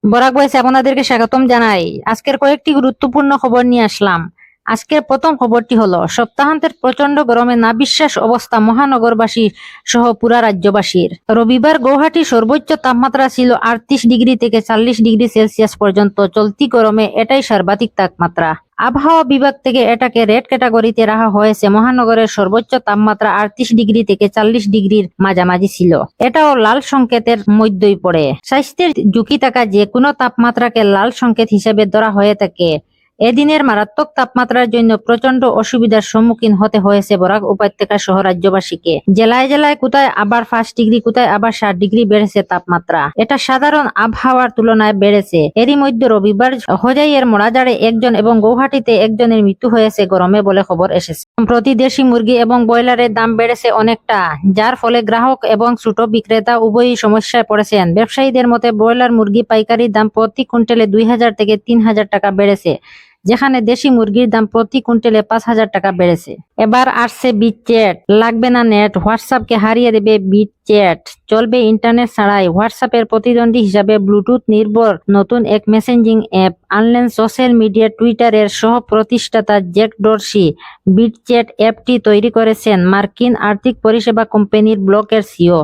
বরাক ভয়েসে আপনাদেরকে স্বাগতম জানাই। আজকের কয়েকটি গুরুত্বপূর্ণ খবর নিয়ে আসলাম। আজকের প্রথম খবরটি হলো সপ্তাহান্তের প্রচন্ড গরমে নাবিশ্বাস অবস্থা মহানগরবাসী সহ পুরা রাজ্যবাসীর। রবিবার গুয়াহাটির সর্বোচ্চ তাপমাত্রা ছিল 38 ডিগ্রি থেকে 40 ডিগ্রি সেলসিয়াস পর্যন্ত। চলতি গরমে এটাই সর্বাধিক তাপমাত্রা। আবহাওয়া বিভাগ থেকে এটাকে রেড ক্যাটাগরিতে রাখা হয়েছে। মহানগরের সর্বোচ্চ তাপমাত্রা 38 ডিগ্রি থেকে 40 ডিগ্রির মাঝামাঝি ছিল। এটাও লাল সংকেতের মধ্যেই পড়ে। স্বাস্থ্যের ঝুঁকি থাকা যে কোনো তাপমাত্রাকে লাল সংকেত হিসেবে ধরা হয়ে থাকে। এদিনের মারাত্মক তাপমাত্রার জন্য প্রচন্ড অসুবিধার সম্মুখীন হতে হয়েছে বরাক উপত্যকা সহ রাজ্যবাসীকে। জেলায় জেলায় কোথায় আবার 5 ডিগ্রি, কোথায় আবার 7 ডিগ্রি বেড়েছে তাপমাত্রা। এটা সাধারণ আবহাওয়ার তুলনায় বেড়েছে। এরই মধ্যে রবিবার হোজাইয়ের মোরাজারে একজন এবং গৌহাটিতে একজনের মৃত্যু হয়েছে গরমে বলে খবর এসেছে। সম্প্রতি দেশি মুরগি এবং ব্রয়লারের দাম বেড়েছে অনেকটা, যার ফলে গ্রাহক এবং ছোট বিক্রেতা উভয়ই সমস্যায় পড়েছেন। ব্যবসায়ীদের মতে ব্রয়লার মুরগি পাইকারি দাম প্রতি কুইন্টালে 2000 থেকে 3000 টাকা বেড়েছে, যেখানে দেশি মুরগির দাম প্রতি কুইন্টালে 5000 টাকা বেড়েছে। এবার আসছে বিট চ্যাট। লাগবে না নেট, হোয়াটসঅ্যাপকে হারিয়ে দেবে বিট চ্যাট। চলবে ইন্টারনেট ছাড়াই। হোয়াটসঅ্যাপের প্রতিদ্বন্দ্বী হিসাবে ব্লুটুথ নির্ভর নতুন এক মেসেঞ্জিং অ্যাপ আনলেন সোশ্যাল মিডিয়া টুইটারের সহ প্রতিষ্ঠাতা জ্যাক ডরসি। বিট চ্যাট অ্যাপটি তৈরি করেছেন মার্কিন আর্থিক পরিষেবা কোম্পানির ব্লকের সিও।